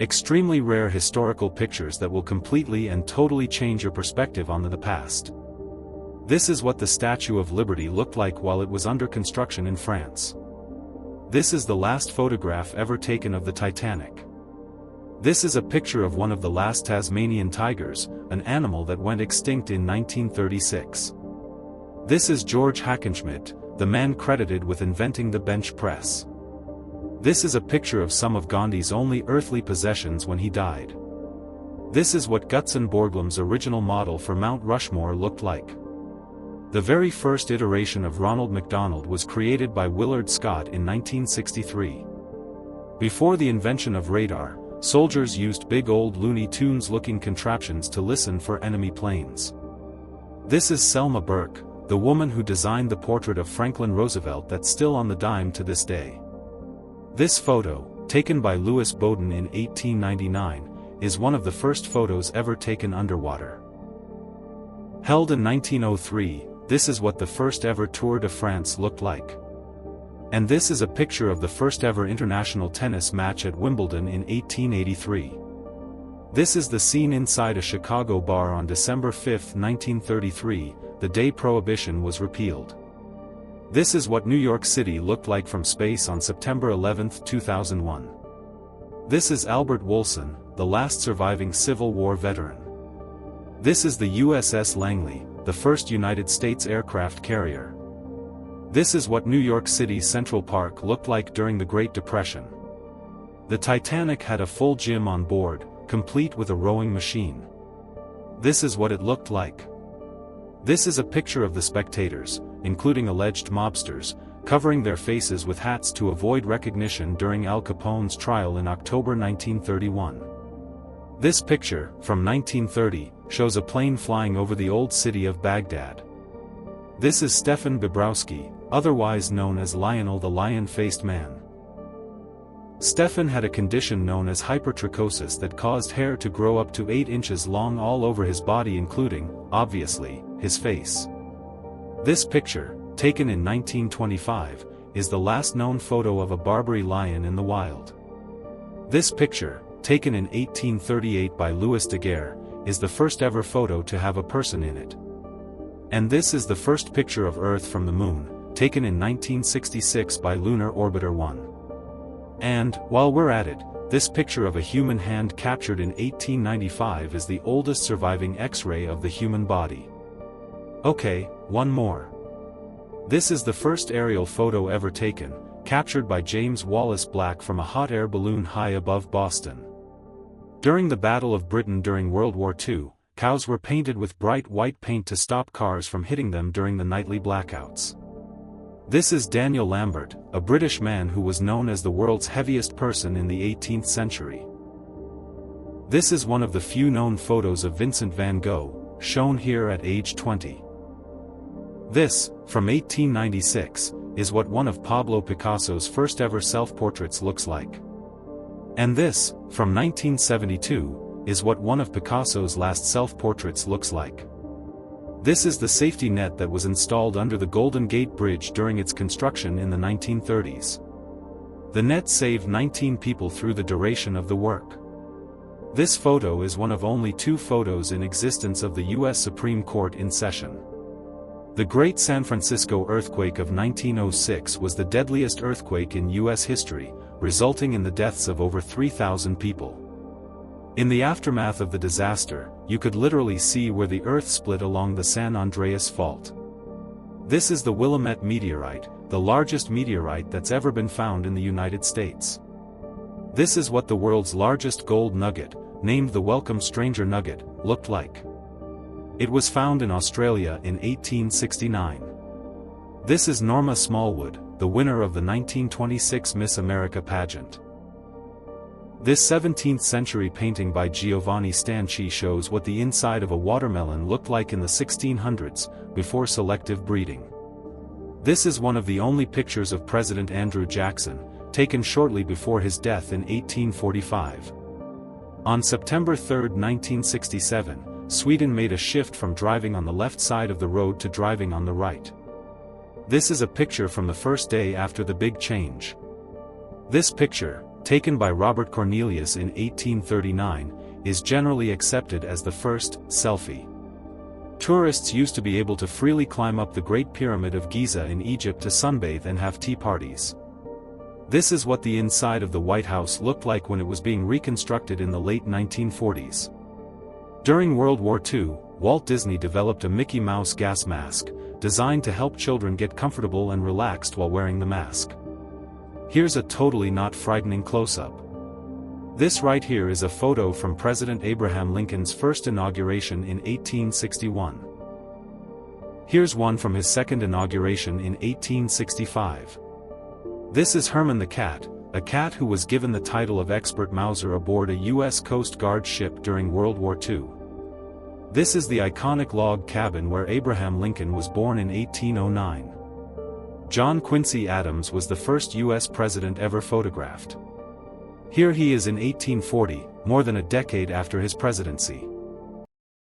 Extremely rare historical pictures that will completely and totally change your perspective on the past. This is what the Statue of Liberty looked like while it was under construction in France. This is the last photograph ever taken of the Titanic. This is a picture of one of the last Tasmanian tigers, an animal that went extinct in 1936. This is George Hackenschmidt, the man credited with inventing the bench press. This is a picture of some of Gandhi's only earthly possessions when he died. This is what Gutzon Borglum's original model for Mount Rushmore looked like. The very first iteration of Ronald McDonald was created by Willard Scott in 1963. Before the invention of radar, soldiers used big old Looney Tunes-looking contraptions to listen for enemy planes. This is Selma Burke, the woman who designed the portrait of Franklin Roosevelt that's still on the dime to this day. This photo, taken by Louis Bowden in 1899, is one of the first photos ever taken underwater. Held in 1903, this is what the first ever Tour de France looked like. And this is a picture of the first ever international tennis match at Wimbledon in 1883. This is the scene inside a Chicago bar on December 5, 1933, the day Prohibition was repealed. This is what New York City looked like from space on September 11, 2001. This is Albert Wolson, the last surviving Civil War veteran. This is the USS Langley, the first United States aircraft carrier. This is what New York City's Central Park looked like during the Great Depression. The Titanic had a full gym on board, complete with a rowing machine. This is what it looked like. This is a picture of the spectators, including alleged mobsters, covering their faces with hats to avoid recognition during Al Capone's trial in October 1931. This picture, from 1930, shows a plane flying over the old city of Baghdad. This is Stefan Bobrowski, otherwise known as Lionel the Lion-Faced Man. Stefan had a condition known as hypertrichosis that caused hair to grow up to 8 inches long all over his body, including, obviously, his face. This picture, taken in 1925, is the last known photo of a Barbary lion in the wild. This picture, taken in 1838 by Louis Daguerre, is the first ever photo to have a person in it. And this is the first picture of Earth from the Moon, taken in 1966 by Lunar Orbiter 1. And, while we're at it, this picture of a human hand captured in 1895 is the oldest surviving X-ray of the human body. Okay, one more. This is the first aerial photo ever taken, captured by James Wallace Black from a hot air balloon high above Boston. During the Battle of Britain during World War II, cows were painted with bright white paint to stop cars from hitting them during the nightly blackouts. This is Daniel Lambert, a British man who was known as the world's heaviest person in the 18th century. This is one of the few known photos of Vincent van Gogh, shown here at age 20. This, from 1896, is what one of Pablo Picasso's first ever self-portraits looks like. And this, from 1972, is what one of Picasso's last self-portraits looks like. This is the safety net that was installed under the Golden Gate Bridge during its construction in the 1930s. The net saved 19 people through the duration of the work. This photo is one of only 2 photos in existence of the U.S. Supreme Court in session. The Great San Francisco earthquake of 1906 was the deadliest earthquake in U.S. history, resulting in the deaths of over 3,000 people. In the aftermath of the disaster, you could literally see where the earth split along the San Andreas Fault. This is the Willamette meteorite, the largest meteorite that's ever been found in the United States. This is what the world's largest gold nugget, named the Welcome Stranger Nugget, looked like. It was found in Australia in 1869. This is Norma Smallwood, the winner of the 1926 Miss America pageant. This 17th century painting by Giovanni Stanchi shows what the inside of a watermelon looked like in the 1600s, before selective breeding. This is one of the only pictures of President Andrew Jackson, taken shortly before his death in 1845. On September 3, 1967, Sweden made a shift from driving on the left side of the road to driving on the right. This is a picture from the first day after the big change. This picture, taken by Robert Cornelius in 1839, is generally accepted as the first selfie. Tourists used to be able to freely climb up the Great Pyramid of Giza in Egypt to sunbathe and have tea parties. This is what the inside of the White House looked like when it was being reconstructed in the late 1940s. During World War II, Walt Disney developed a Mickey Mouse gas mask, designed to help children get comfortable and relaxed while wearing the mask. Here's a totally not frightening close-up. This right here is a photo from President Abraham Lincoln's first inauguration in 1861. Here's one from his second inauguration in 1865. This is Herman the cat, a cat who was given the title of Expert Mouser aboard a U.S. Coast Guard ship during World War II. This is the iconic log cabin where Abraham Lincoln was born in 1809. John Quincy Adams was the first U.S. president ever photographed. Here he is in 1840, more than a decade after his presidency.